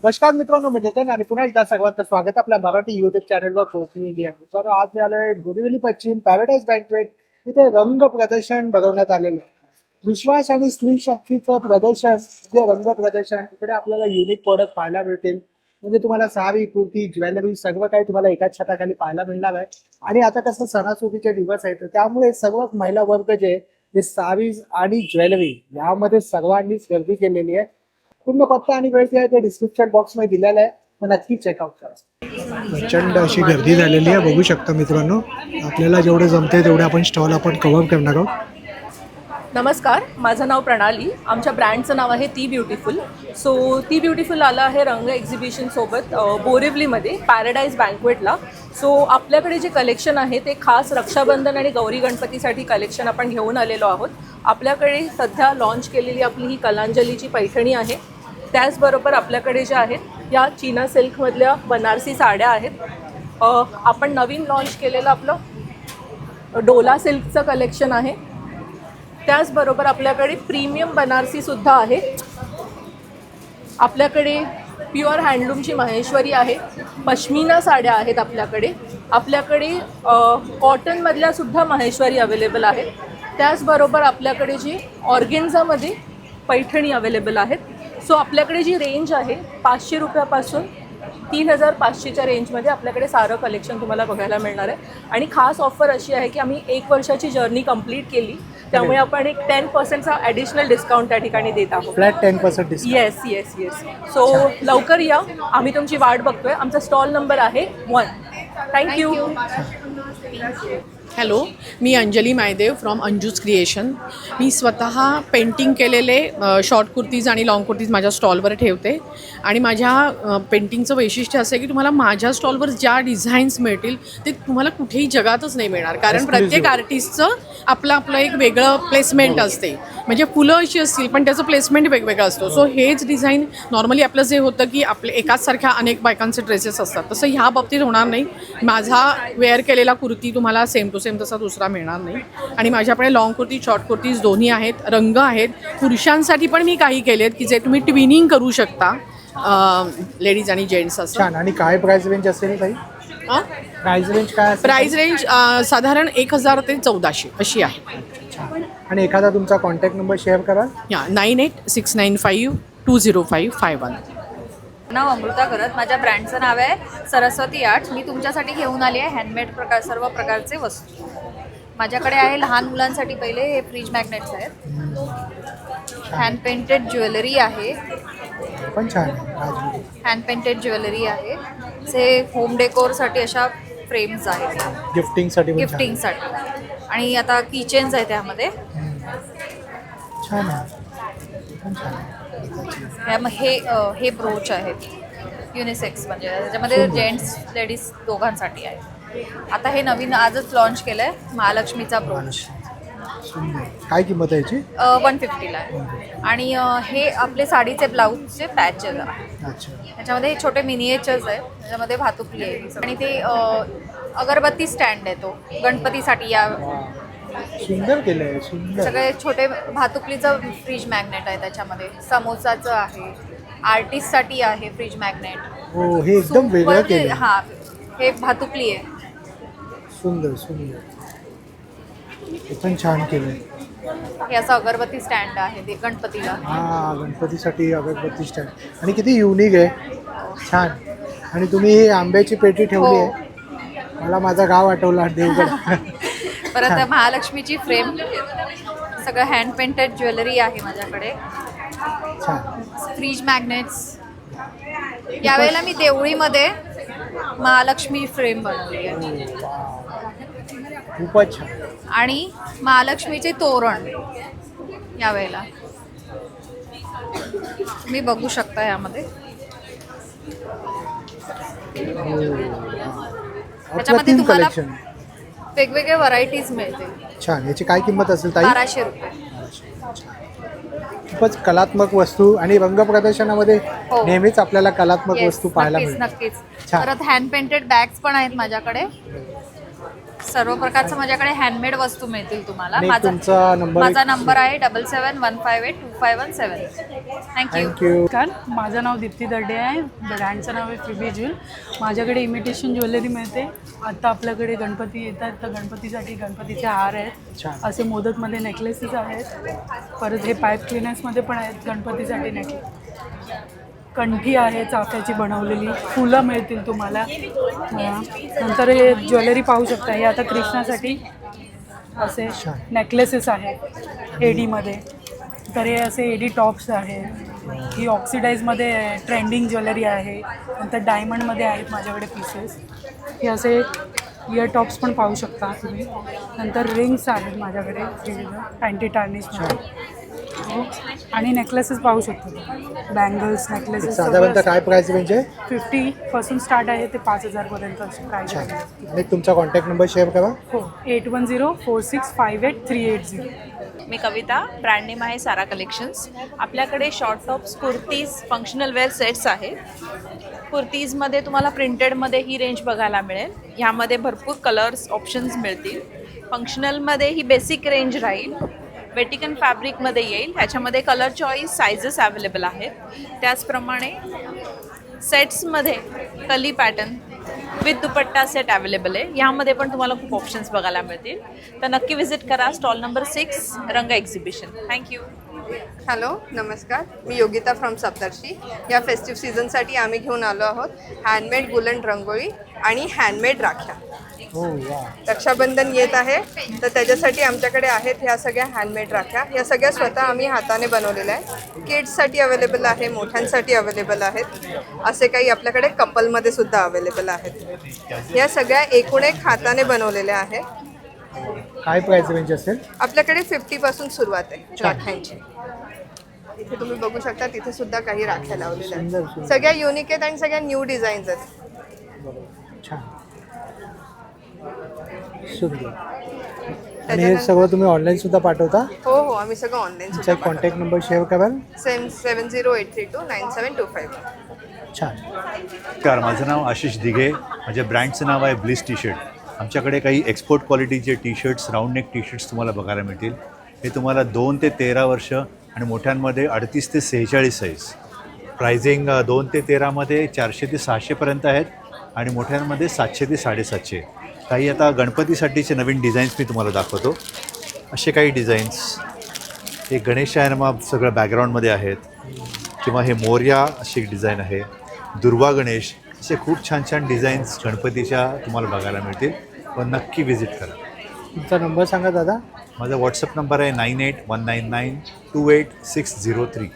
नमस्कार मित्रांनो, मी नितीन आणि पुन्हा एकदा सर्वांचं स्वागत आपल्या मराठी युट्यूब चॅनलवर पोहोचलेली आहे. तर आज मी आलोय बोरिवली पश्चिम पॅराडाईज बँकवेट इथे रंग प्रदर्शन भरवण्यात आलेलं आहे. विश्वास आणि स्त्री शक्तीचं प्रदर्शन जे रंग प्रदर्शन इकडे आपल्याला युनिक प्रोडक्ट पाहायला मिळतील. म्हणजे तुम्हाला साडी कुर्ती ज्वेलरी सर्व काही तुम्हाला एकाच छताखाली पाहायला मिळणार आहे. आणि आता कसं सणासुदीचे दिवस आहेत, तर त्यामुळे सर्व महिला वर्ग जे साडीज आणि ज्वेलरी यामध्ये सर्वांनीच गर्दी केलेली आहे. पूर्ण पत्ता आणि वेळ जे आहे ते डिस्क्रिप्शन बॉक्स मध्ये दिलेला आहे, तर नक्की चेकआउट करा. प्रचंड अशी गर्दी झालेली आहे, बघू शकता मित्रांनो. आपल्याला जेवढे जमते तेवढे आपण स्टॉल आपण कव्हर करणार आहोत. नमस्कार, माझं नाव प्रणाली. आमच्या ब्रँडचं नाव आहे ती ब्युटिफुल. सो ती ब्युटिफुल आलं आहे रंग एक्झिबिशनसोबत बोरिवलीमध्ये पॅराडाईज बँकवेटला. सो आपल्याकडे जे कलेक्शन आहे ते खास रक्षाबंधन आणि गौरी गणपतीसाठी कलेक्शन आपण घेऊन आलेलो आहोत. आपल्याकडे सध्या लॉन्च केलेली आपली ही कलांजलीची पैठणी आहे. त्याचबरोबर आपल्याकडे ज्या आहेत या चीना सिल्कमधल्या बनारसी साड्या आहेत. आपण नवीन लॉन्च केलेलं आपलं डोला सिल्कचं कलेक्शन आहे. त्याचबरोबर आपल्याकडे प्रीमियम बनारसीसुद्धा आहे. आपल्याकडे प्युअर हँडलूमची महेश्वरी आहे. पश्मिना साड्या आहेत आपल्याकडे. आपल्याकडे कॉटनमधल्यासुद्धा महेश्वरी अवेलेबल आहेत. त्याचबरोबर आपल्याकडे जी ऑर्गेन्झामध्ये पैठणी अवेलेबल आहेत. सो आपल्याकडे जी रेंज आहे 500 रुपयापासून 3500च्या रेंजमध्ये आपल्याकडे सारं कलेक्शन तुम्हाला बघायला मिळणार आहे. आणि खास ऑफर अशी आहे की आम्ही 1 वर्षाची जर्नी कंप्लीट केली, त्यामुळे आपण एक 10%चा ॲडिशनल डिस्काउंट त्या ठिकाणी देत आहोत. Flat 10% discount. येस. सो लवकर या, आम्ही तुमची वाट बघतोय. आमचा स्टॉल नंबर आहे 1. थँक्यू. हॅलो, मी अंजली मायदेव फ्रॉम अंजूज क्रिएशन. मी स्वतः पेंटिंग केलेले शॉर्ट कुर्तीज आणि लाँग कुर्तीज माझ्या स्टॉलवर ठेवते. आणि माझ्या पेंटिंगचं वैशिष्ट्य असं आहे की तुम्हाला माझ्या स्टॉलवर ज्या डिझाईन्स मिळतील ते तुम्हाला कुठेही जगातच नाही मिळणार. कारण प्रत्येक आर्टिस्टचं आपलं एक वेगळं प्लेसमेंट असते. म्हणजे फुलं अशी असतील पण त्याचं प्लेसमेंट वेगवेगळं असतो. सो हेच डिझाईन नॉर्मली आपलं जे होतं की आपले एकाचसारख्या अनेक बायकांचे ड्रेसेस असतात, तसं ह्या बाबतीत होणार नाही. माझा वेअर केलेला कुर्ती तुम्हाला सेम टू सेम तसा दुसरा मिळणार नाही. आणि माझ्याकडे लाँग कुर्ती शॉर्ट कुर्तीज दोन्ही आहेत. रंग आहेत. पुरुषांसाठी पण मी काही केलेत की जे तुम्ही ट्विनिंग करू शकता, लेडीज आणि जेंट्स असं. छान. आणि काय प्राइस रेंज असेल ताई? प्राइस रेंज काय असेल? प्राईस रेंज साधारण 1000 ते 1400 अशी आहे. आणि एखादा तुमचा कॉन्टॅक्ट नंबर शेअर करा. 9869520551. नाव अमृता करत. माझ्या ब्रँडचं नाव आहे सरस्वती आर्ट्स. मी तुमच्यासाठी घेऊन आली आहे हँडमेड सर्व प्रकारचे वस्तू. माझ्याकडे आहे लहान मुलांसाठी. पहिले हे फ्रीज मॅग्नेट्स आहेत. हँड पेंटेड ज्वेलरी आहे. पण छान आहे. हँड पेंटेड ज्वेलरी आहे. हे होम डेकोरसाठी अशा फ्रेम्स आहेत. गिफ्टिंगसाठी. आणि आता किचन्स आहे त्यामध्ये. छान आहे. पण छान आहे. हे ब्रोच आहेत युनिसेक्स, म्हणजे त्याच्यामध्ये जेंट्स लेडीज दोघांसाठी आहे. आता हे नवीन आजच लॉन्च केलं आहे महालक्ष्मीचा ब्रोच. काय किंमत आहे याची? 150ला आहे. आणि हे आपले साडीचे ब्लाऊजचे पॅचेस आहे. अच्छा. त्याच्यामध्ये हे छोटे मिनिएचर्स आहेत. त्याच्यामध्ये भातुकली आहे. आणि ते अगरबत्ती स्टँड आहे, तो गणपतीसाठी. या सुंदर केलंय. सुंदर. सगळे छोटे भातुकलीचं फ्रीज मॅग्नेट आहे. त्याच्यामध्ये समोसाचं आहे. आर्टिस्टसाठी आहे फ्रीज मॅग्नेट. हो, हे एकदम वेगळं केलं. हां, हे भातुकली आहे. सुंदर. हे पण छान केलंय. हे असं अगरबत्ती स्टँड आहे ते गणपतीला. हा, गणपतीसाठी अगरबत्ती स्टँड. आणि किती युनिक आहे. छान. आणि तुम्ही ही आंब्याची पेटी ठेवली आहे. मला माझा गाव आठवला, देवगड. परत महालक्ष्मीची फ्रेम. सगळं हँड पेंटेड ज्वेलरी आहे माझ्याकडे. छान. Fridge magnets. यावेळेला मी देवळीमध्ये महालक्ष्मी फ्रेम बनवली आहे. खूपच छान. आणि महालक्ष्मीचे तोरण यावेळेला तुम्ही बघू शकता. यामध्ये त्याच्यामध्ये तुम्हाला कलेक्शन, वेगवेगळे व्हरायटीज मिळते. छान. याची काय किंमत असेल ताई? 1200 रुपये. खूपच कलात्मक वस्तू. आणि रंग प्रदर्शनामध्ये हो. नेहमीच आपल्याला कलात्मक Yes, वस्तू पाहायला मिळतात. नक्कीच. छान. परत हँड पेंटेड बॅग्स पण आहेत माझ्याकडे. सर्व प्रकारचं माझ्याकडे हँडमेड वस्तू मिळतील तुम्हाला. आणि तुमचा नंबर माझा नंबर आहे 7715825117. थँक्यू. थँक्यू. नमस्कार, माझं नाव दीप्ती दर्डे आहे. ब्रँडचं नाव आहे फिबी ज्वेल. माझ्याकडे इमिटेशन ज्वेलरी मिळते. आता आपल्याकडे गणपती येतात तर गणपतीसाठी गणपतीचे हार आहेत, छान. असे मोदकमध्ये नेकलेसेस आहेत. परत हे पाईप क्लिनर्समध्ये पण आहेत गणपतीसाठी नेकलेस. कंठी आहे चाफ्याची बनवलेली, फुलं मिळतील तुम्हाला. नंतर हे ज्वेलरी पाहू शकता, हे आता कृष्णासाठी असे नेकलेसेस आहेत एडीमध्ये. तर हे असे एडी टॉप्स आहेत. ही ऑक्सिडाईजमध्ये ट्रेंडिंग ज्वेलरी आहे. नंतर डायमंडमध्ये आहेत माझ्याकडे पीसेस. हे असे इयर टॉप्स पण पाहू शकता तुम्ही. नंतर रिंग्स आहेत माझ्याकडे अँटी टार्निशमध्ये. आणि नेकलेसेस पाहू शकतो, बँगल्स नेकलेसेस साधारणतः काय प्राइस रेंज आहे? 50% स्टार्ट आहे ते 5000पर्यंत अशी प्राईस आहे. आणि तुमचा कॉन्टॅक्ट नंबर शेअर करा. हो, 8104658380. मी कविता, ब्रँड नेम आहे सारा कलेक्शन्स. आपल्याकडे short tops, kurtis, functional wear sets आहेत. कुर्तीजमध्ये तुम्हाला प्रिंटेडमध्ये ही रेंज बघायला मिळेल. ह्यामध्ये भरपूर कलर्स ऑप्शन्स मिळतील. फंक्शनलमध्ये ही बेसिक रेंज राहील. वेटिकन फॅब्रिकमध्ये येईल. ह्याच्यामध्ये कलर चॉईस, सायझेस अवेलेबल आहेत. त्याचप्रमाणे सेट्समध्ये कली pattern with dupatta set available आहे. ह्यामध्ये पण तुम्हाला खूप ऑप्शन्स बघायला मिळतील. तर नक्की व्हिजिट करा स्टॉल नंबर 6 रंग एक्झिबिशन. थँक्यू. हॅलो, नमस्कार. मी योगिता फ्रॉम सप्तर्षी. या फेस्टिव्ह सीझनसाठी आम्ही घेऊन आलो आहोत हँडमेड गुलन रंगोळी आणि हँडमेड राख्या. हो वा. रक्षाबंधन येत आहे तर त्याच्यासाठी आमच्याकडे आहेत ह्या सगळ्या हँडमेड राख्या. या सगळ्या स्वतः आम्ही हाताने बनवलेल्या आहे. किड्ससाठी अवेलेबल आहे, मोठ्यांसाठी अवेलेबल आहेत. असे काही आपल्याकडे कपलमध्ये सुद्धा अवेलेबल आहेत. या सगळ्या एकूण एक हाताने बनवलेल्या आहेत. काय प्राइस रेंज असेल? आपल्याकडे 50% सुरुवात आहे राख्यांची. इथे तुम्ही बघू शकता, तिथे सुद्धा काही राख्या लावलेल्या सुंदर, आहेत. सुंदर. सगळ्या युनिक आहेत आणि सगळ्या न्यू डिझाईन्स आहेत. छान, सुंदर. आणि हे सगळं तुम्ही ऑनलाईन सुद्धा पाठवता? हो हो, आम्ही सगळं ऑनलाईन तुमचा कॉन्टॅक्ट नंबर शेअर कराल? 7083297255. छान. नमस्कार, माझं नाव आशिष दिघे. माझ्या ब्रँडचं नाव आहे ब्लिस टी शर्ट. आमच्याकडे काही एक्सपोर्ट क्वालिटीचे T shirts, round neck T shirts तुम्हाला बघायला मिळतील. हे तुम्हाला 2 ते 13 वर्ष आणि मोठ्यांमध्ये 38 ते 46 साईज. प्राइजिंग 2 ते 13मध्ये 400 ते 600पर्यंत आहेत आणि मोठ्यांमध्ये 700 ते 750. काही आता गणपतीसाठीचे नवीन डिझाईन्स मी तुम्हाला दाखवतो. असे काही डिझाईन्स, हे गणेशायनमा सगळं बॅकग्राऊंडमध्ये आहेत, किंवा हे मोरया अशी एक डिझाईन आहे, दुर्वा गणेश, असे खूप छान छान डिझाईन्स गणपतीच्या तुम्हाला बघायला मिळतील. पण नक्की व्हिजिट करा. तुमचा नंबर सांगा दादा. माझा व्हॉट्सअप नंबर आहे 9819928603.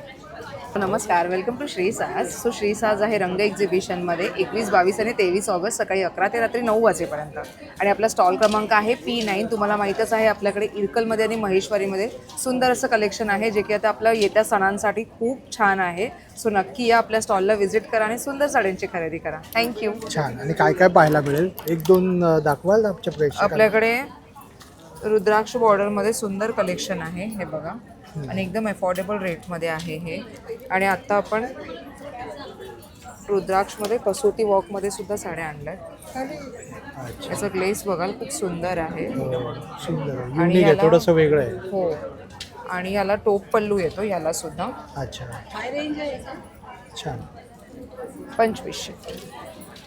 नमस्कार, वेलकम टू श्रीसाज. सो श्रीसाज आहे रंग एक्झिबिशनमध्ये 21, 22 आणि 23 ऑगस्ट सकाळी 11 ते रात्री 9 वाजेपर्यंत. आणि आपला स्टॉल क्रमांक आहे P9. तुम्हाला माहीतच आहे आपल्याकडे इरकलमध्ये आणि महेश्वरीमध्ये सुंदर असं कलेक्शन आहे, जे की आता आपल्या येत्या सणांसाठी खूप छान आहे. सो नक्की या आपल्या स्टॉलला व्हिजिट करा आणि सुंदर साड्यांची खरेदी करा. थँक्यू. छान. आणि काय काय पाहायला मिळेल? 1-2 दाखवाल आमच्या प्रेक्षकांना? आपल्याकडे रुद्राक्ष बॉर्डरमध्ये सुंदर कलेक्शन आहे, हे बघा. आणि एकदम अफोर्डेबल रेटमध्ये आहे हे. आणि आत्ता आपण रुद्राक्षमध्ये कसोटी वॉकमध्ये सुद्धा साड्या आणल्यात. याचं ग्लेस बघाल, खूप सुंदर आहे. सुंदर आहे, युनिक आहे, थोडंसं वेगळं आहे. हो. आणि याला टोप पल्लू येतो याला सुद्धा. अच्छा, छान. 2500.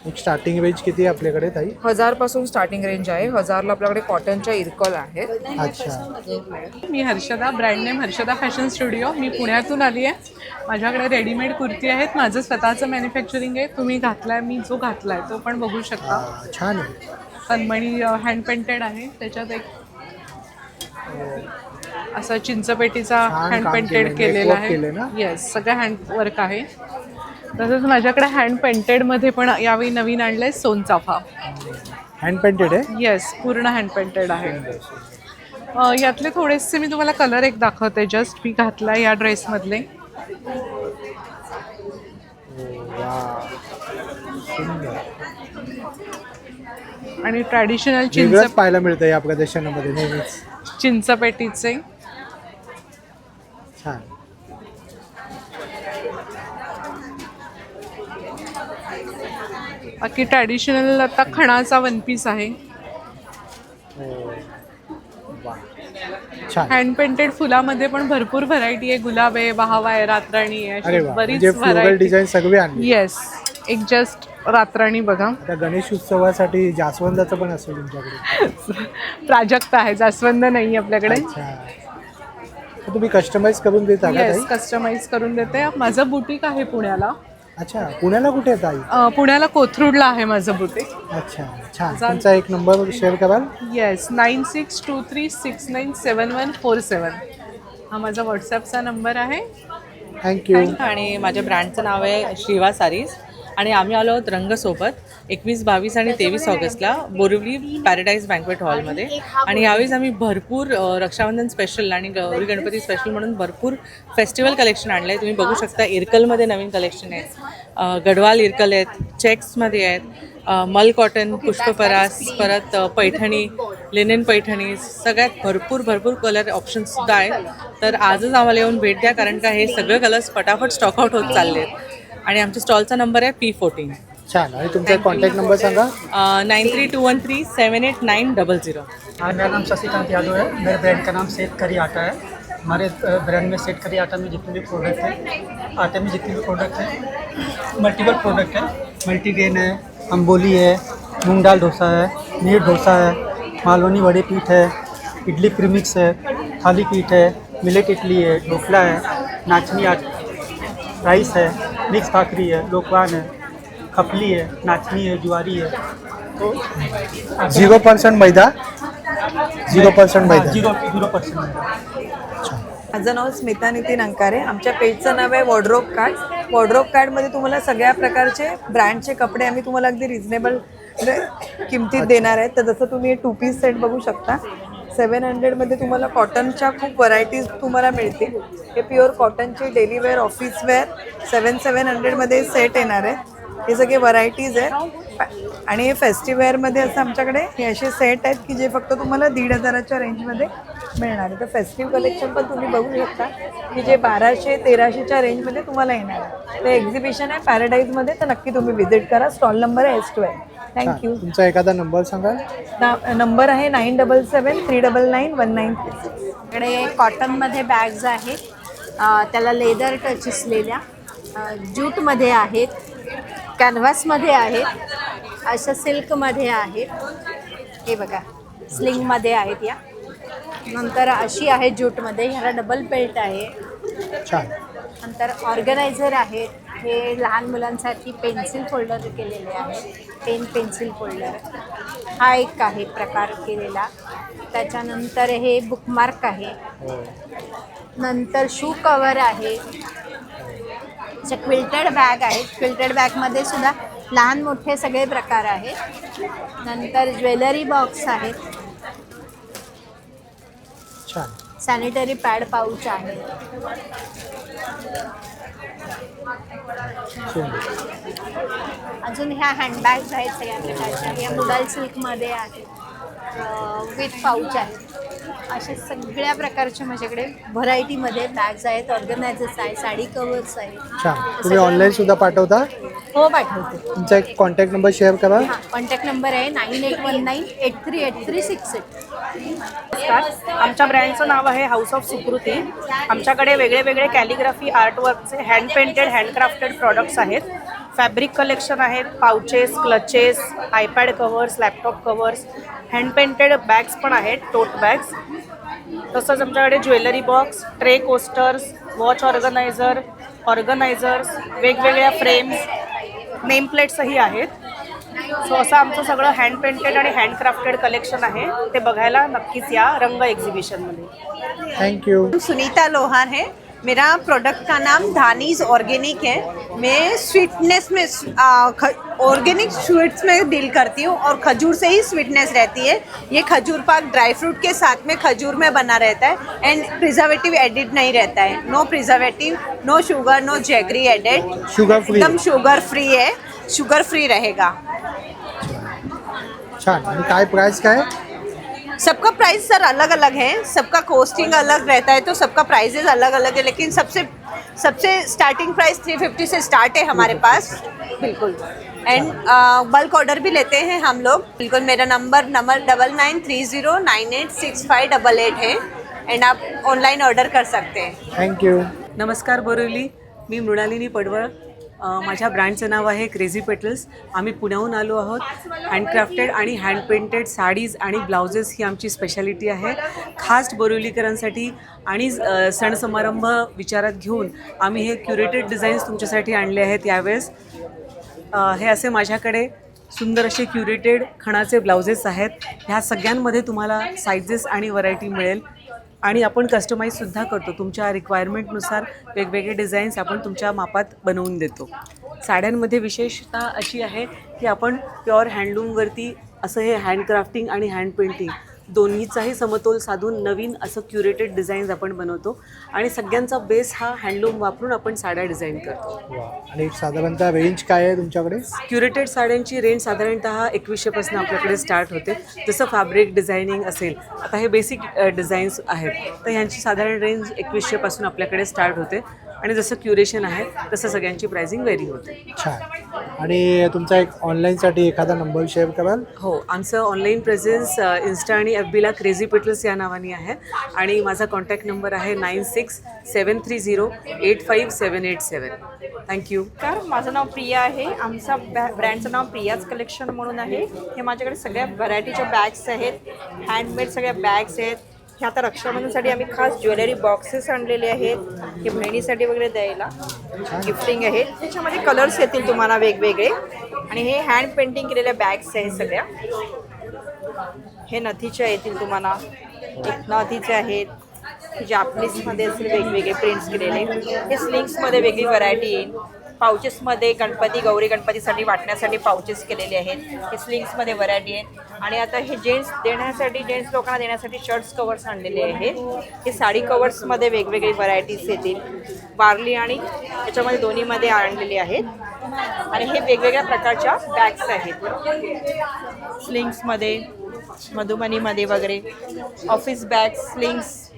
एक स्टार्टिंग रेंज किती आहे आपल्याकडे ताई? 1000 पासून स्टार्टिंग रेंज आहे. 1000ला आपल्याकडे कॉटनच्या इरकल आहेत. अच्छा. मी Harshada, brand name Harshada fashion studio. मी पुण्यातून आली आहे. माझ्याकडे रेडीमेड कुर्ती आहेत. माझं स्वतःचं मॅन्युफॅक्चरिंग आहे. तुम्ही घातलाय, मी जो घातलाय तो पण बघू शकता. छान आहे. तन्मणी हँड पेंटेड आहे. त्याच्यात एक असा चिंचपेटीचा हँड पेंटेड केलेला आहे. येस, सगळं हँड वर्क आहे. तसंच माझ्याकडे हँड पेंटेडमध्ये पण यावेळी नवीन आणलंय सोनचाफा. हँड पेंटेड आहे? येस, पूर्ण हँड पेंटेड आहे. यातले थोडेसे मी तुम्हाला कलर एक दाखवते. जस्ट मी घातला या ड्रेसमधले. आणि ट्रॅडिशनल वेगळंच पाहायला मिळतं या प्रदर्शनामध्ये नेहमीच. चिंचपेटीचे. छान. बाकी ट्रॅडिशनल आता खणाचा वन पीस आहे. वा छान. हँड पेंटेड फुलामध्ये पण भरपूर व्हरायटी आहे. गुलाब आहे, बहावा आहे, रातराणी आहे, अरे अशी वा, बरीच म्हणजे फ्लोरल व्हरायटी. डिझाईन सगळे आणले. येस, एक जस्ट रातराणी बघा. आता गणेश उत्सवासाठी जास्वंदाचं पण असेल तुमच्याकडे. प्राजक्त आहे, जास्वंद नाही आपल्याकडे. अच्छा, तर तुम्ही कस्टमाइज करून देता का येस, ताई? कस्टमाइज करून देते. माझं बुटीक आहे पुण्याला. अच्छा, पुण्याला कुठे आहे ताई? पुण्याला कोथरूडला आहे माझं बुटीक. अच्छा छान. तुमचा एक नंबर शेअर कराल? येस, 9623697147. हा माझा व्हॉट्सॲपचा नंबर आहे. थँक्यू. आणि माझ्या ब्रँडचं नाव आहे श्रीवा सारीज आणि आम्ही आलो आहोत रंगसोबत 21, 22 आणि 23 ऑगस्टला बोरिवली पॅराडाईज बँक्वेट हॉलमध्ये. आणि यावेळेस आम्ही भरपूर रक्षाबंधन स्पेशल आणि गौरी गणपती स्पेशल म्हणून भरपूर फेस्टिवल कलेक्शन आणलं आहे. तुम्ही बघू शकता इरकलमध्ये नवीन कलेक्शन आहे, गढवाल इरकल आहेत, चेक्समध्ये आहेत, मल कॉटन, पुष्पपरास, परत पैठणी, लिनेन पैठणी, सगळ्यात भरपूर कलर ऑप्शन्ससुद्धा आहेत. तर आजच आम्हाला येऊन भेट द्या, कारण का हे सगळे कलर्स फटाफट स्टॉक आउट होत चालले आहेत. आणि आमच्या स्टॉलचा नंबर आहे P14. छान. आणि तुमचा कॉन्टॅक्ट नंबर सांगा. 9321378900. हाँ, मेरा नाम शशिकांत यादव है. मेरे ब्रांड का नाम सेठ करी आटा है. हमारे ब्रांड में सेठ करी आटा में जितने भी प्रोडक्ट हैं, आटे में जितने भी प्रोडक्ट हैं, मल्टीपल प्रोडक्ट है. मल्टीग्रेन है, अंबोली है, मूंग दाल डोसा है, नीर डोसा है, मालवनी वड़े पीठ है, इडली प्रीमिक्स है, थाली पीठ है, मिलेट इडली है, ढोकला है, नाचनी राइस है, मिक्स भाकरी है, लोकवान है, खपली है, नाचनी है, ज्वारी है. तो 0% मैदा. 0% मैदा. 0% माझं नाव स्मिता नितीन अंकारे. आमच्या पेजचं नाव आहे वॉर्डरोब कार्ड. वॉर्डरोब कार्डमध्ये तुम्हाला सगळ्या प्रकारचे ब्रँडचे कपडे आम्ही तुम्हाला अगदी रिजनेबल किमतीत देणार आहेत. तर जसं तुम्ही 2 पीस सेट बघू शकता, 700मध्ये तुम्हाला कॉटनच्या खूप व्हरायटीज तुम्हाला मिळतील. हे प्युअर कॉटनचे डेली वेअर, ऑफिस वेअर 700मध्ये सेट येणार आहे. हे सगळे व्हरायटीज आहेत. आणि हे फेस्टिववेअरमध्ये असं आमच्याकडे हे असे सेट आहेत की जे फक्त तुम्हाला 1,500च्या रेंजमध्ये मिळणार आहे. तर फेस्टिव्ह कलेक्शन पण तुम्ही बघू शकता की जे 1200-1300च्या रेंजमध्ये तुम्हाला येणार आहे. ते एक्झिबिशन आहे पॅराडाईजमध्ये, तर नक्की तुम्ही व्हिजिट करा. स्टॉल नंबर आहे S12. थँक्यू. तुमचा एखादा नंबर सांगा. नंबर आहे 9773991936. इकडे कॉटनमध्ये बॅग्स आहेत, त्याला लेदर टच असलेल्या, ज्यूटमध्ये आहेत, कॅनव्हासमध्ये आहेत, अशा सिल्कमध्ये आहेत. हे बघा स्लिंगमध्ये आहेत या. नंतर अशी आहे ज्यूटमध्ये, ह्याला डबल बेल्ट आहे. छान. नंतर ऑर्गनायझर आहेत, हे लहान मुलांसाठी पेन्सिल फोल्डर केलेले आहे, पेन पेन्सिल फोल्डर. हा एक आहे प्रकार केलेला. त्याच्यानंतर हे बुकमार्क आहे. नंतर शू कवर आहे. अशा क्विल्टेड बॅग आहेत. क्विल्टेड बॅगमध्ये सुद्धा लहान मोठे सगळे प्रकार आहेत. नंतर ज्वेलरी बॉक्स आहेत. छान. सॅनिटरी पॅड पाऊच आहे. अजून ह्या हँडबॅग्स आहेत सगळ्या प्रकारच्या. या मुगाल सिल्कमध्ये आहेत, विथ पाऊच आहेत. अशा सगळ्या प्रकारच्या माझ्याकडे व्हरायटीमध्ये बॅग्स आहेत, ऑर्गनायझर्स आहेत, साडी कवर्स आहेत. छान. तुम्ही ऑनलाईन सुद्धा पाठवता? हो, पाठवते. तुमचा एक कॉन्टॅक्ट नंबर शेअर करा. हां, कॉन्टॅक्ट नंबर आहे 9819838368. आमच्या ब्रँडचं नाव आहे हाऊस ऑफ सुकृती. आमच्याकडे वेगळे वेगळे कॅलिग्राफी आर्टवर्कचे हँड पेंटेड हँडक्राफ्टेड प्रॉडक्ट्स आहेत. फॅब्रिक कलेक्शन आहेत, pouches, clutches, iPad covers, laptop covers, hand painted bags पण आहेत, टोट बॅग्स. तसंच आमच्याकडे jewellery box, tray coasters, watch organisers, वेगवेगळ्या फ्रेम्स, नेम प्लेट्सही आहेत. सो असं आमचं सगळं हँड पेंटेड आणि हँडक्राफ्टेड कलेक्शन आहे. ते बघायला नक्कीच या रंग एक्झिबिशनमध्ये. थँक्यू. सुनीता लोहार है. मेरा प्रोडक्ट का नाम धानीज ऑर्गेनिक है. मैं स्वीटनेस में ऑर्गेनिक स्वीट्स में डील करती हूँ और खजूर से ही स्वीटनेस रहती है. ये खजूर पाक ड्राई फ्रूट के साथ में खजूर में बना रहता है एंड प्रिजर्वेटिव एडिड नहीं रहता है. No preservative, no sugar, no jaggery added, sugar free. एकदम शुगर फ्री है, शुगर फ्री रहेगा. छान. आणि काय प्राइस काय? सबका प्राइस सर अलग अलग है, सबका कॉस्टिंग अलग रहता है, तो सबका प्राइजेज अलग अलग है, लेकिन सबसे स्टार्टिंग प्राइस 350 से स्टार्ट है हमारे पास। बिल्कुल। एंड बल्क ऑर्डर भी लेते हैं हम लोग। बिल्कुल, मेरा नंबर 9930986588 है एंड आप ऑनलाइन ऑर्डर कर सकते हैं। थँक्यू. नमस्कार बोरिवली, मी मृणालिनी पडवळ. माझ्या ब्रँडचं नाव आहे क्रेझी पेटल्स. आम्ही पुण्याहून आलो आहोत. हँडक्राफ्टेड आणि हँड पेंटेड साडीज आणि ब्लाउजेस ही आमची स्पेशालिटी आहे. खास बोरिवलीकरांसाठी आणि सण समारंभ विचारात घेऊन आम्ही हे क्युरेटेड डिझाईन्स तुमच्यासाठी आणले आहेत यावेळेस. हे असे माझ्याकडे सुंदर असे क्युरेटेड खणाचे ब्लाउजेस आहेत. ह्या सगळ्यांमध्ये तुम्हाला सायझेस आणि व्हरायटी मिळेल आणि आपण कस्टमाइजसुद्धा करतो. तुमच्या रिक्वायरमेंटनुसार वेगवेगळे डिझाईन्स आपण तुमच्या मापात बनवून देतो. साड्यांमध्ये विशेषतः अशी आहे की आपण प्युअर हँडलूमवरती असं हे हँडक्राफ्टिंग आणि हँड पेंटिंग दोन्हीचाही समतोल साधून नवीन असं क्युरेटेड डिझाईन्स आपण बनवतो आणि सगळ्यांचा बेस हा हँडलूम वापरून आपण साड्या डिझाईन करतो. आणि साधारणतः रेंज काय आहे तुमच्याकडे? क्युरेटेड साड्यांची रेंज साधारणतः 2100पासून आपल्याकडे स्टार्ट होते. जसं फॅब्रिक डिझायनिंग असेल, आता हे बेसिक डिझाईन्स आहेत, तर ह्यांची साधारण रेंज 2100पासून आपल्याकडे स्टार्ट होते आणि जसं क्युरेशन आहे तसं सगळ्यांची प्राइसिंग व्हेरी होते. छान. आणि तुमचा एक ऑनलाईनसाठी एखादा नंबर शेअर कराल? हो, आमचं ऑनलाईन प्रेझेन्स इन्स्टा आणि FBला क्रेझी पेटल्स या नावाने आहे आणि माझा कॉन्टॅक्ट नंबर आहे 9673085787. थँक्यू. माझं नाव प्रिया आहे. आमचा ब्रँडचं नाव प्रियाज कलेक्शन म्हणून आहे. हे माझ्याकडे सगळ्या व्हरायटीच्या बॅग्स आहेत, हँडमेड सगळ्या बॅग्स आहेत. हे आता रक्षाबंधनसाठी आम्ही खास ज्वेलरी बॉक्सेस आणलेले आहेत, हे बहिणीसाठी वगैरे द्यायला गिफ्टिंग आहेत. त्याच्यामध्ये कलर्स येतील तुम्हाला वेगवेगळे आणि हे हँड पेंटिंग केलेल्या बॅग्स आहेत सगळ्या. हे नथीच्या येतील तुम्हाला, एक नथीचे आहेत, जापनीजमध्ये असेल वेगवेगळे प्रिंट्स केलेले. हे स्लिंग्समध्ये वेगळी व्हरायटी येईल. पाउचेसमध्ये गणपती गौरी गणपतीसाठी वाटण्यासाठी पाउचेस केलेले आहेत. हे स्लिंग्समध्ये व्हरायटी आहे. आणि आता हे जेंट्स लोकांना देण्यासाठी शर्ट्स कवर्स आणलेले आहेत. हे साडी कवर्समध्ये वेगवेगळी व्हरायटीज येतील. वारली आणि त्याच्यामध्ये दोन्हीमध्ये आणलेले आहेत. आणि हे वेगवेगळ्या प्रकारच्या बॅग्स आहेत, स्लिंग्समध्ये, मधुबनीमध्ये वगैरे, ऑफिस बॅग्स, स्लिंग्स,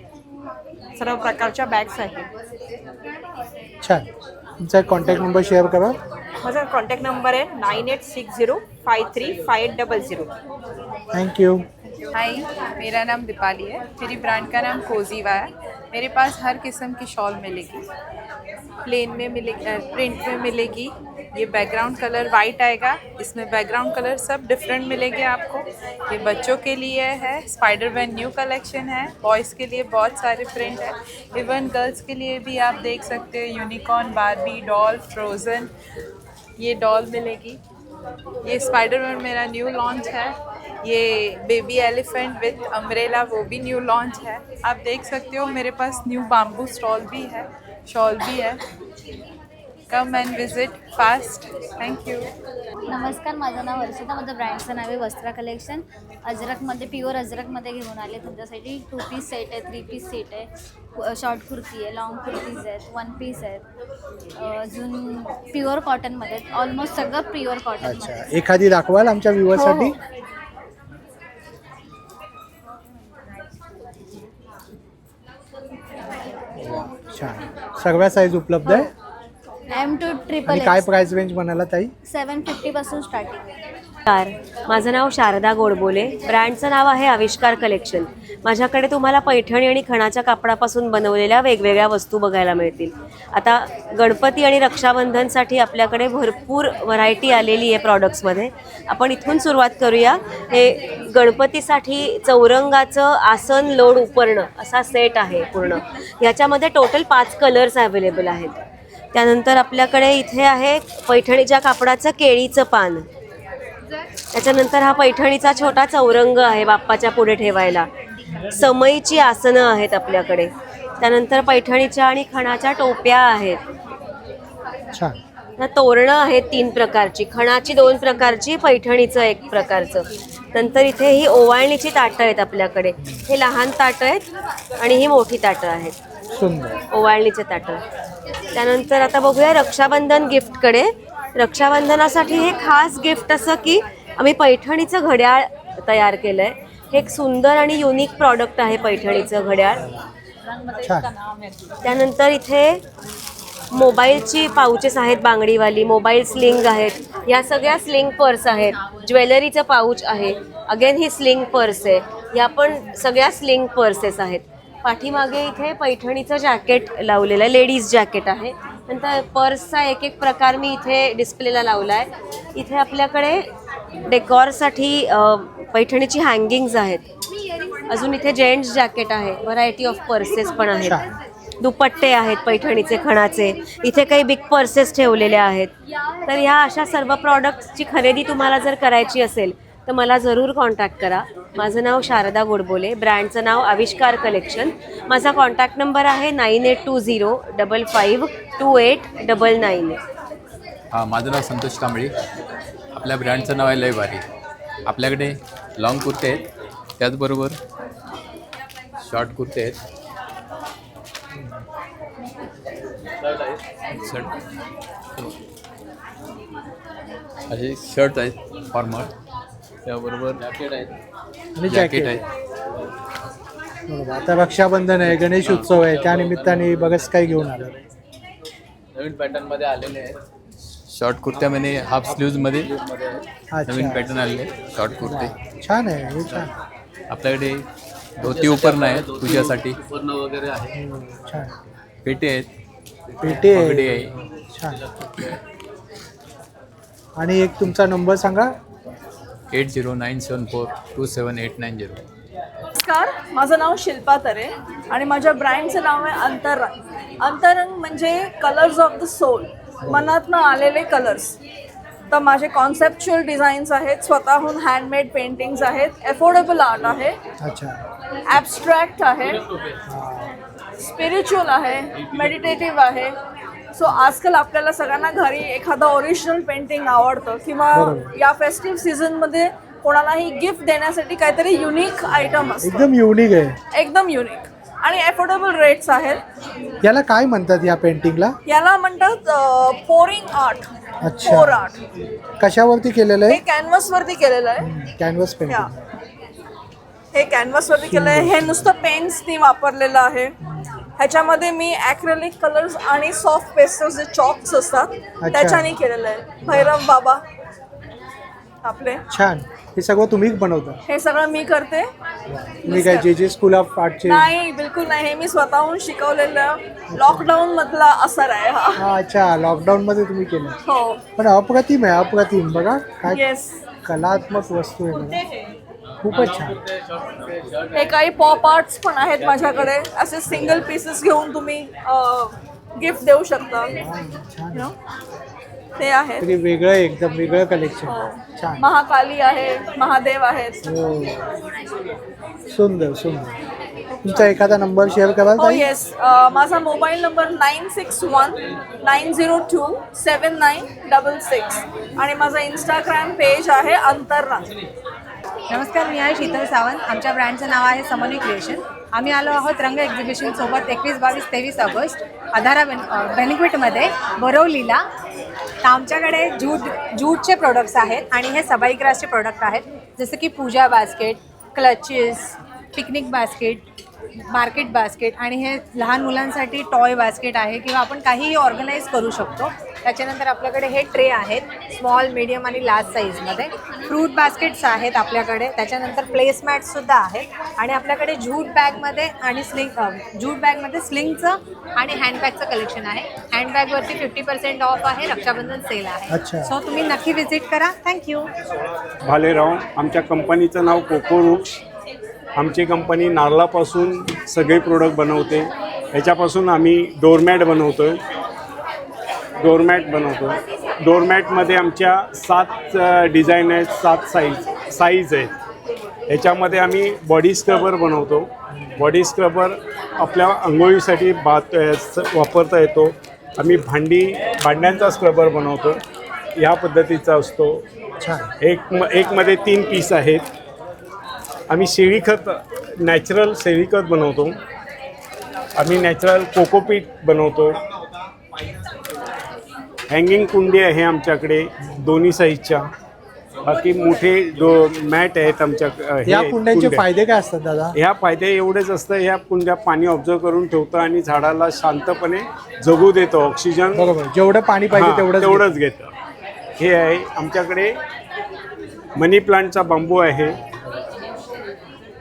सर्व प्रकारच्या बॅग्स आहेत. छान. तुमचा कॉन्टॅक्ट नंबर शेअर करा. माझा कॉन्टॅक्ट नंबर है 9860535800. Thank you. हाय, मेरा नाम दीपाली है. मेरी ब्रांड का नाम कोजीवा है. मेरे पास हर किस्म की शॉल मिलेगी. प्लेन में मिलेगी, प्रिंट में मिलेगी. ये बैकग्राउंड कलर वाइट आएगा, इसमें बैकग्राउंड कलर सब डिफरेंट मिलेंगे आपको. ये बच्चों के लिए है, स्पाइडरमैन न्यू कलेक्शन है. बॉयज़ के लिए बहुत सारे प्रिंट है. इवन गर्ल्स के लिए भी आप देख सकते हो, यूनिकॉर्न, बारबी, डॉल, फ्रोज़न. ये डॉल मिलेगी. ये स्पाइडरमैन मेरा न्यू लॉन्च है. ये बेबी एलिफेंट विथ अम्ब्रेला, वो भी न्यू लॉन्च है. आप देख सकते हो मेरे पास न्यू बाम्बू स्टॉल भी है, शॉल भी है. Come and visit fast. Thank you. नमस्कार, माझं नाव वर्षिता. माझं ब्रँडचं नाव आहे वस्त्रा कलेक्शन. अजरकमध्ये, प्युअर अजरकमध्ये घेऊन आले तुमच्यासाठी. 2 पीस सेट आहे, 3 पीस सेट आहे, शॉर्ट कुर्ती आहे, लॉंग कुर्तीज आहेत, 1 पीस आहेत, अजून प्युअर कॉटनमध्ये, ऑलमोस्ट सगळं प्युअर कॉटन. अच्छा, एखादी दाखवाल आमच्या व्ह्युअर्ससाठी? छान. सगळ्या साईज उपलब्ध आहे. M to XXL. आणि काय प्राइस रेंज म्हणाला ताई? 750 पासून स्टार्टिंग. माझं नाव शारदा गोडबोले. ब्रँडचं नाव आहे आविष्कार कलेक्शन. माझ्याकडे तुम्हाला पैठणी आणि खणाच्या कापडापासून बनवलेल्या वेगवेगळ्या वस्तू बघायला मिळतील. आता गणपती आणि रक्षाबंधनसाठी आपल्याकडे भरपूर व्हरायटी आलेली आहे प्रॉडक्ट्समध्ये. आपण इथून सुरुवात करूया. हे गणपतीसाठी चौरंगाचं आसन लोड उपरणं असा सेट आहे पूर्ण. ह्याच्यामध्ये टोटल 5 कलर्स अवेलेबल आहेत. त्यानंतर आपल्याकडे इथे आहे पैठणीच्या कापडाचं केळीचं पान. त्याच्यानंतर हा पैठणीचा छोटा चौरंग आहे बाप्पाच्या पुढे ठेवायला. समईची आसनं आहेत आपल्याकडे. त्यानंतर पैठणीच्या आणि खणाच्या टोप्या आहेत. तोरणं आहेत 3 प्रकारची, खणाची 2 प्रकारची, पैठणीचं 1 प्रकारचं. नंतर इथे ही ओवाळणीची ताटं आहेत आपल्याकडे. हे लहान ताटं आहेत आणि ही मोठी ताटं आहेत, ओवाळणीचे ताटं. त्यानंतर आता बघूया रक्षाबंधन गिफ्टकडे. रक्षाबंधनासाठी हे खास गिफ्ट असं की आम्ही पैठणीचं घड्याळ तयार केलं आहे. हे एक सुंदर आणि युनिक प्रॉडक्ट आहे पैठणीचं घड्याळ. त्यानंतर इथे मोबाईलची पाउचेस आहेत, बांगडीवाली मोबाईल स्लिंग आहेत. या सगळ्या स्लिंग पर्स आहेत. ज्वेलरीचं पाऊच आहे. अगेन ही स्लिंग पर्स आहे. या पण सगळ्या स्लिंग पर्सेस आहेत. पाठीमागे इथे पैठणीचं जॅकेट लावलेलं आहे, लेडीज जॅकेट आहे. नंतर पर्सचा एक एक प्रकार मी इथे डिस्प्लेला लावला आहे. इथे आपल्याकडे डेकॉरसाठी पैठणीची हँगिंग्ज आहेत. अजून इथे जेंट्स जॅकेट आहे. व्हरायटी ऑफ पर्सेस पण आहेत. दुपट्टे आहेत पैठणीचे खणाचे. इथे काही बिग पर्सेस ठेवलेल्या आहेत. तर ह्या अशा सर्व प्रॉडक्ट्सची खरेदी तुम्हाला जर करायची असेल तर मला जरूर कॉन्टॅक्ट करा. माझं नाव शारदा गोडबोले, ब्रँडचं नाव आविष्कार कलेक्शन. माझा कॉन्टॅक्ट नंबर आहे 9820552899. हां, माझं नाव संतोष कांबळी. आपल्या ब्रँडचं नाव आहे लय भारी. आपल्याकडे लॉंग कुर्ते आहेत, त्याचबरोबर शॉर्ट कुर्ते आहेत, असे शर्ट आहेत फॉर्मल, त्याबरोबर जॅकेट आहेत, जॅकेट आहेत. बरोबर. आता रक्षाबंधन आहे, गणेश उत्सव आहे, त्या निमित्ताने बघच काही घेऊन आलं. नवीन पॅटर्नमध्ये आलेले आहेत. शॉर्ट कुर्त्यामध्ये हाफ स्लीव्जमध्ये नवीन पॅटर्न आलेले आहेत. शॉर्ट कुर्ते छान आहे, हे छान. आपल्याकडे धोती उपरणं आहेत पूजासाठी वगैरे आहे. छान. पेटे आहेत, पेटे पगडी आहे. आहे. छान. आणि एक तुमचा नंबर सांगा. 8097427890. नमस्कार, माझं नाव शिल्पा तरे आणि माझ्या ब्रँडचं नाव आहे अंतरंग. अंतरंग म्हणजे कलर्स ऑफ द सोल, मनातनं आलेले कलर्स. तर माझे कॉन्सेप्च्युअल डिझाईन्स आहेत, स्वतःहून हँडमेड पेंटिंग्स आहेत, अफोर्डेबल आर्ट आहे, ॲब्स्ट्रॅक्ट आहे, स्पिरिच्युअल आहे, मेडिटेटिव्ह आहे. सो आजकाल आपल्याला सगळ्यांना घरी एखादं ओरिजिनल पेंटिंग आवडतं किंवा या फेस्टिव्ह सीझनमध्ये कोणालाही गिफ्ट देण्यासाठी काहीतरी युनिक आयटम असतं. एकदम युनिक आहे, एकदम युनिक आणि अफोर्डेबल रेट्स आहेत. याला काय म्हणतात या पेंटिंगला? याला म्हणतात पोरिंग आर्ट. अच्छा. पोर आर्ट. कशावरती केलेलं हे आहे? कॅनव्हास वरती केलेलं आहे. Canvas painting. हे कॅनव्हास वरती केलं आहे. हे नुसतं पेन्सनी वापरलेलं आहे. ह्याच्यामध्ये मी ॲक्रेलिक कलर्स आणि सॉफ्ट पेस्टल्स जे चॉक्स असतात त्याच्याने केलेलं आहे. भैरव बाबा आपले. छान. हे सगळं तुम्ही बनवता? हे सगळं मी करते. तुम्ही काय जे स्कूल ऑफ आर्टचे? नाही, बिलकुल नाही. हे मी स्वतःहून शिकवलेलं लॉकडाऊन मधला असर आहे हा. अच्छा, लॉकडाऊन मध्ये तुम्ही केलं? हो. पण अप्रतिम आहे, अप्रतिम. बघा काय येस, कलात्मक वस्तू आहे बघा. खूपच छान. हे काही पॉप आर्ट्स पण आहेत माझ्याकडे. असे सिंगल पीसेस घेऊन तुम्ही गिफ्ट देऊ शकता. ते आहेत. वेगळं, एकदम वेगळं कलेक्शन. छान. महाकाली आहे, महादेव आहेत. सुंदर सुंदर. तुमचा एखादा नंबर शेअर कराल? हो, येस. माझा मोबाईल नंबर 9619027966 आणि माझा इंस्टाग्राम पेज आहे अंतरंग. नमस्कार, मी आहे शीतल सावंत. आमच्या ब्रँडचं नाव आहे समन्वय क्रिएशन. आम्ही आलो आहोत रंग एक्झिबिशन सोबत 21, 22, 23 ऑगस्ट आधारा बेनिक्विटमध्ये बोरवलीला. तर आमच्याकडे जूटचे प्रोडक्ट्स आहेत आणि हे सबाई ग्रासचे प्रोडक्ट आहेत, जसं की puja basket, clutches, picnic basket, market basket आणि हे लहान मुलांसाठी टॉय बास्केट आहे किंवा आपण काहीही ऑर्गनाईज करू शकतो. त्याच्यानंतर आपल्याकडे हे ट्रे आहेत स्मॉल, मीडियम आणि लार्ज साईजमध्ये. फ्रूट बास्केट्स आहेत आपल्याकडे. त्याच्यानंतर प्लेसमॅट्ससुद्धा आहेत आणि आपल्याकडे जूट बॅगमध्ये आणि जूट बॅगमध्ये स्लिंगचं आणि हँडबॅगचं कलेक्शन आहे. हँडबॅगवरती 50% ऑफ आहे, रक्षाबंधन सेल आहे. सो तुम्ही नक्की व्हिजिट करा. थँक्यू. भालेराव. आमच्या कंपनीचं नाव कोकोरुक्ष. आमची कंपनी नारळापासून सगळे प्रोडक्ट बनवते. ह्याच्यापासून आम्ही डोरमॅट बनवतो. डोरमॅटमध्ये आमच्या 7 डिझाईन आहेत, 7 साईज आहेत. ह्याच्यामध्ये आम्ही बॉडी स्क्रबर बनवतो. बॉडी स्क्रबर आपल्या अंघोळीसाठी वापरता येतो. आम्ही भांड्यांचा स्क्रबर बनवतो. ह्या पद्धतीचा असतो. एकमध्ये 3 पीस आहेत. आम्ही शेळीखत, नॅचरल शेळीखत बनवतो. आम्ही नॅचरल कोकोपीट बनवतो. हँगिंग कुंडी आहे आमच्याकडे दोन्ही साईजच्या. बाकी मोठे मॅट आहेत आमच्या या कुंड्यांचे फायदे काय असतात दादा? ह्या फायदे एवढेच असतं, ह्या कुंड्या पाणी ऑब्झर्व करून ठेवतं आणि झाडाला शांतपणे जगू देतं. ऑक्सिजन बरोबर, जेवढं पाणी पाहिजे तेवढंच घेतं. हे आहे आमच्याकडे मनी प्लांटचा बांबू आहे.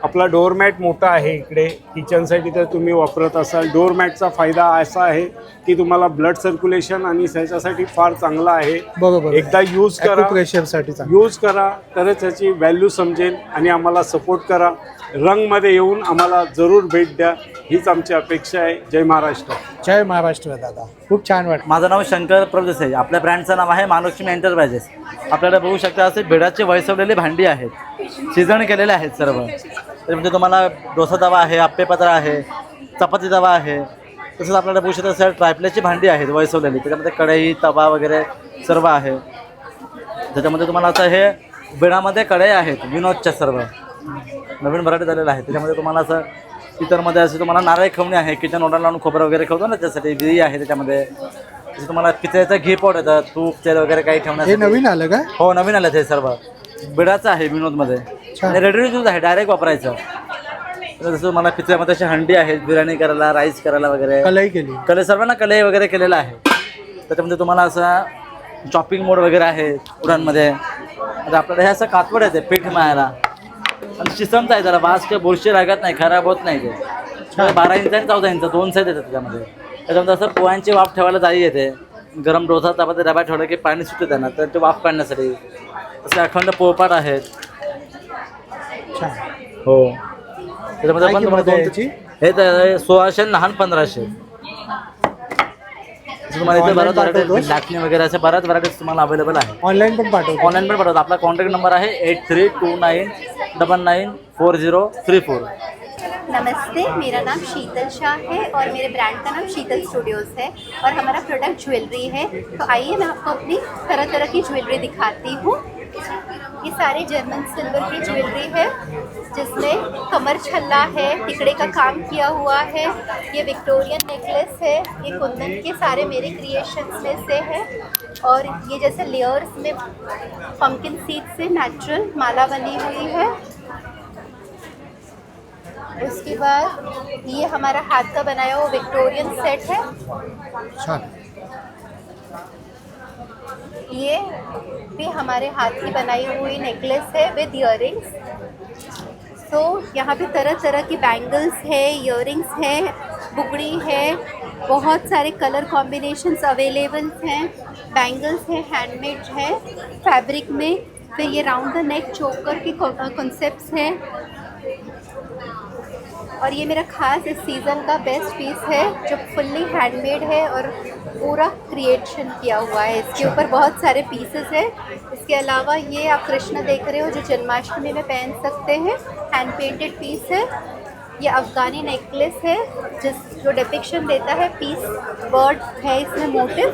आपला डोअरमॅट मोठा आहे इकडे किचनसाठी तर तुम्ही वापरत असाल. डोअरमॅटचा फायदा असा आहे की तुम्हाला ब्लड सर्क्युलेशन आणि त्याच्यासाठी फार चांगला आहे. बरोबर, एकदा यूज करा, प्रेशरसाठी यूज करा तरच त्याची व्हॅल्यू समजेल आणि आम्हाला सपोर्ट करा. रंगमध्ये येऊन आम्हाला जरूर भेट द्या, हीच आमची अपेक्षा आहे. जय महाराष्ट्र. जय महाराष्ट्र दादा, खूप छान वाटतं. माझं नाव शंकर प्रभुदेसाई. आपल्या ब्रँडचं नाव आहे महालक्ष्मी एंटरप्राइजेस. आपल्याला बघू शकता असे भिडाचे वैसवलेले भांडी आहेत, शिजण केलेले आहेत सर्व. म्हणजे तुम्हाला डोसा तवा आहे, आप्पे पात्र आहे, चपाती तवा आहे. तसंच आपल्याला बघू शकता असं ट्रायप्लेची भांडी आहेत वैसवलेली, त्याच्यामध्ये कढई तवा वगैरे सर्व आहे. त्याच्यामध्ये तुम्हाला असं हे बिडामध्ये कढई आहेत विनोदच्या सर्व नवीन व्हरायटी झालेलं आहे. त्याच्यामध्ये तुम्हाला असं इतरमध्ये असे तुम्हाला नारळ खवणी आहे, किचन ओढा लावून खोबरं वगैरे खवतो ना त्यासाठी विरी आहे. त्याच्यामध्ये जसं तुम्हाला पितळेचं घी पॉट येतं, तूप तेल वगैरे काही ठेवण्यासाठी. हे नवीन आलं का? हो नवीन आलं ते सर्व बिडाचं आहे विनोदमध्ये आणि रेडी टू यूज आहे, डायरेक्ट वापरायचं. जसं तुम्हाला पितळ्यामध्ये अशी हंडी आहेत बिर्याणी करायला, राईस करायला वगैरे. कलई केली, कलई सर्वांना कलई वगैरे केलेलं आहे. त्याच्यामध्ये तुम्हाला असं चॉपिंग मोड वगैरे आहे उडांमध्ये. आता आपल्याला हे असं कातवड येते पीठ मारायला आणि शिसमचं आहे, जरा वास किंवा बुरशी लागत नाही, खराब होत नाही. ते 12 इंच आणि 14 इंच 2 साईज येतात त्याच्यामध्ये. त्याच्यामध्ये असं पोह्यांची वाफ ठेवायला जाई येते. गरम डोसा चपाती डब्यात ठेवलं की पाणी सुटते त्यांना, तर ते वाफ काढण्यासाठी. असे अखंड पोळपाट आहेत. हो त्याच्यामध्ये पण तुम्हाला हे तर 1600 लहान 1500. तुम्हाला इथे बऱ्याच व्हरायटी लाटणी वगैरे असे बऱ्याच व्हरायटीज तुम्हाला अवेलेबल आहे. ऑनलाईन पण पाठवतो. ऑनलाईन पण पाठवतो. आपला कॉन्टॅक्ट नंबर आहे 8329994034. नमस्ते, मेरा नाम शीतल शाह है और मेरे ब्रांड का नाम शीतल स्टूडियोज़ है और हमारा प्रोडक्ट ज्वेलरी है. तो आइए मैं आपको अपनी तरह तरह की ज्वेलरी दिखाती हूँ. ये सारे जर्मन सिल्वर की ज्वेलरी है जिसमें कमर छल्ला है, टिकड़े का काम किया हुआ है. ये विक्टोरियन नेकलेस है, ये कुंदन के सारे मेरे क्रिएशंस में से है. और ये जैसे लेयर्स में पम्पकिन सीड से नेचुरल माला बनी हुई है. उसके बाद ये हमारा हाथ का बनाया हुआ विक्टोरियन सेट है. ये भी हमारे हाथ की बनाई हुई नेकलेस है विद इयररिंग्स. तो यहाँ पे तरह तरह की बैंगल्स है, इयररिंग्स है, बुकड़ी है, बहुत सारे कलर कॉम्बिनेशंस अवेलेबल हैं. बैंगल्स है, हैंडमेड है फैब्रिक में. फिर ये राउंड द नेक चोकर के कॉन्सेप्ट्स हैं. और ये मेरा खास इस सीज़न का बेस्ट पीस है जो फुल्ली हैंडमेड है और पूरा क्रिएशन किया हुआ है. इसके ऊपर बहुत सारे पीसेस हैं. इसके अलावा ये आप कृष्ण देख रहे हो जो जन्माष्टमी में पहन सकते हैं, हैंड पेंटेड पीस है. ये अफ़गानी नेकलेस है जो डिपिक्शन देता है पीस बर्ड है इसमें मोटिव.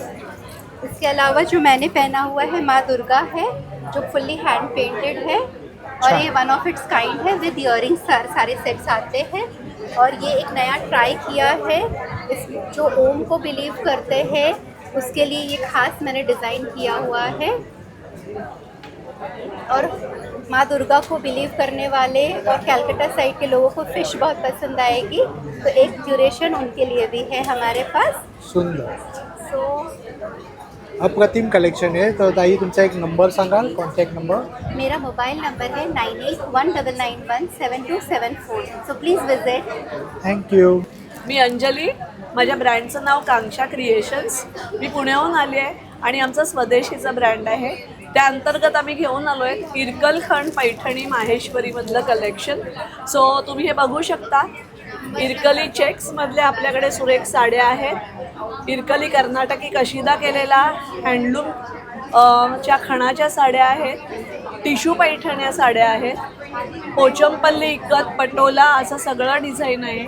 इसके अलावा जो मैंने पहना हुआ है माँ दुर्गा है जो फुल्ली हैंड पेंटेड है और ये वन ऑफ इट्स काइंड है विद इयररिंग्स. सारे सेट्स आते हैं. और ये एक नया ट्राई किया है इस जो ओम को बिलीव करते हैं उसके लिए ये खास मैंने डिज़ाइन किया हुआ है. और माँ दुर्गा को बिलीव करने वाले और कैलकाटा साइड के लोगों को फ़िश बहुत पसंद आएगी, तो एक ड्यूरेशन उनके लिए भी है हमारे पास. सुंदर सो अप्रतिम कलेक्शन आहे. तर ताई तुमचा एक नंबर सांगाल, कॉन्टॅक्ट नंबर? मेरा मोबाइल नंबर है 9819917274. So please visit. थँक्यू. मी अंजली, माझ्या ब्रँडचं नाव कांक्षा क्रिएशन्स. मी पुण्याहून आली आहे आणि आमचा स्वदेशीचा ब्रँड आहे. त्या अंतर्गत आम्ही घेऊन आलो आहे इरकलखंड पैठणी माहेश्वरीमधलं कलेक्शन. सो तुम्ही हे बघू शकता. इरकली चेक्समधल्या आपल्याकडे सुरेख साड्या आहेत. इरकली कर्नाटकी कशिदा केलेला हँडलूम च्या खणाच्या साड्या आहेत. टिश्यू पैठण्या साड्या आहेत. पोचमपल्ली इकत पटोला असं सगळं डिझाईन आहे.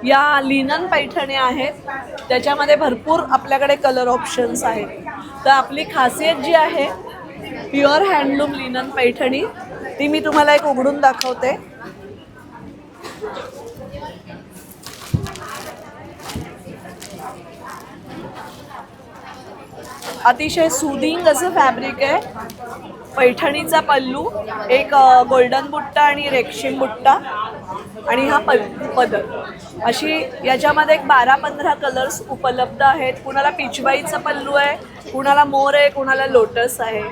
या लिनन पैठण्या आहेत, त्याच्यामध्ये भरपूर आपल्याकडे कलर ऑप्शन्स आहेत. तर आपली खासियत जी आहे प्युअर हँडलूम लिनन पैठणी, ती मी तुम्हाला एक उघडून दाखवते. अतिशय सुदिंग असं फॅब्रिक आहे. पैठणीचा पल्लू, एक गोल्डन बुट्टा आणि रेशीम बुट्टा आणि हा पदर, अशी याच्यामध्ये एक 12-15 कलर्स उपलब्ध आहेत. कुणाला पिचवाईचा पल्लू आहे, कुणाला मोर आहे, कुणाला लोटस आहे.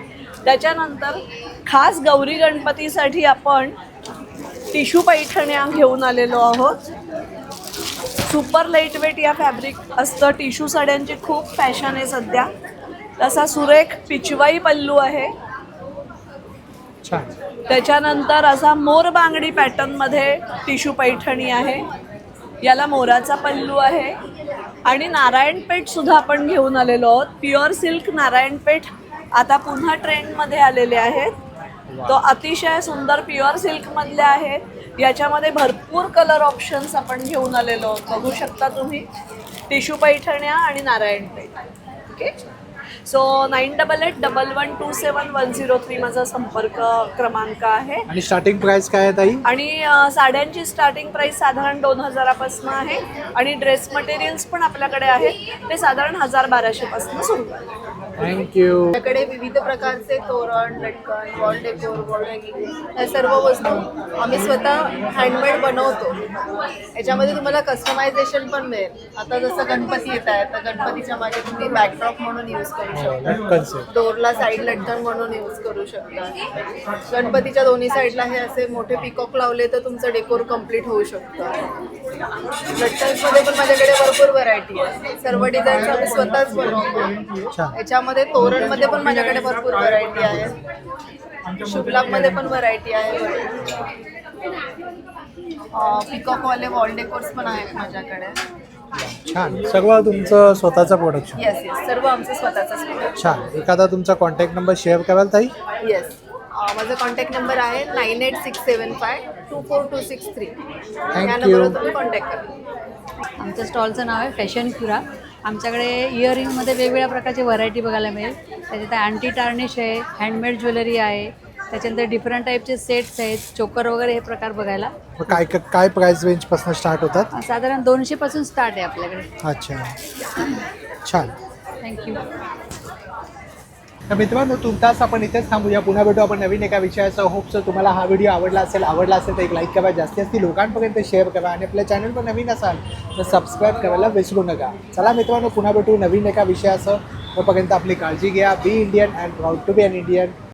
त्याच्यानंतर खास गौरी गणपतीसाठी आपण टिश्यू पैठण्या घेऊन आलेलो आहोत. सुपर लाईट वेट या फॅब्रिक असतं. टिश्यू साड्यांची खूप फॅशन आहे सध्या. तसा सुरेख पिचवाई पल्लू आहे. त्याच्यानंतर असा मोर बांगडी पॅटर्नमध्ये टिश्यू पैठणी आहे. याला मोराचा पल्लू आहे. आणि नारायणपेठ सुद्धा आपण घेऊन आलेलो आहोत. प्युअर सिल्क नारायणपेठ आता पुन्हा ट्रेंडमध्ये आलेले आहेत. तो अतिशय सुंदर प्युअर सिल्कमधले आहेत. याच्यामध्ये भरपूर कलर ऑप्शन्स आपण घेऊन आलेलो आहोत. बघू शकता तुम्ही, टिश्यू पैठण्या आणि नारायणपेठ. ओके, सो 9881127103 माझा संपर्क क्रमांक आहे. आणि स्टार्टिंग प्राइस काय आहे ताई? आणि साड्यांची स्टार्टिंग प्राइस साधारण 2000 आहे. आणि ड्रेस मटेरियल्स पण आपल्याकडे आहेत, ते साधारण 1000-1200 पासून सुरू आहे. थँक्यू. आपल्याकडे विविध प्रकारचे तोरण, लटकन, वॉल डेकोर, वॉल हँगिंग या सर्व वस्तू आम्ही स्वतः हँडमेड बनवतो. याच्यामध्ये तुम्हाला कस्टमायझेशन पण मिळेल. आता जसं गणपती येत आहे, तर गणपतीच्या मागे तुम्ही बॅकड्रॉप म्हणून यूज करू शकता. डोरला साईड लटकन म्हणून यूज करू शकता. गणपतीच्या दोन्ही साईडला हे असे मोठे पिकॉक लावले तर तुमचं डेकोर कम्प्लीट होऊ शकतं. लटकन्समध्ये पण माझ्याकडे भरपूर व्हरायटी आहे. सर्व डिझाईन्स आम्ही स्वतःच बनवतो. याच्यामध्ये तोरणमध्ये पण माझ्याकडे भरपूर व्हरायटी आहे. शुभलाभमध्ये पण व्हरायटी आहे. पिकॉकवाले वॉल डेकोर्स पण आहेत माझ्याकडे. छान. सगळं तुमचं स्वतःचं प्रोडक्शन? येस येस, सर्व आमचं स्वतःचंच प्रोडक्ट. छान. एखादा तुमचा कॉन्टॅक्ट नंबर शेअर कराल ताई? येस, माझा कॉन्टॅक्ट नंबर आहे 9867524263. या नंबरवर तुम्ही कॉन्टॅक्ट करा. आमच्या स्टॉलचं नाव आहे फॅशन क्युरा. आमच्याकडे इयरिंगमध्ये वेगवेगळ्या प्रकारची व्हरायटी बघायला मिळेल. त्याच्यात अँटी टार्निश आहे, हँडमेड ज्वेलरी आहे, त्याच्यानंतर डिफरंट टाईपचे सेट्स आहेत, चोकर वगैरे हे प्रकार बघायला. काय काय प्राइस रेंजपासून स्टार्ट होतात? साधारण 200 पासून स्टार्ट आहे आपल्याकडे. अच्छा, छान. थँक्यू. तर मित्रांनो, तुमचाच आपण इथेच थांबूया. पुन्हा भेटू आपण नवीन एका विषयाचा. होप्स तुम्हाला हा व्हिडिओ आवडला असेल तर एक लाईक करा, जास्तीत लोकांपर्यंत शेअर करा आणि आपल्या चॅनलवर नवीन असाल तर सबस्क्राईब करायला विसरू नका. चला मित्रांनो, पुन्हा भेटू नवीन एका विषयासह. तोपर्यंत आपली काळजी घ्या. Be Indian and proud to be an Indian.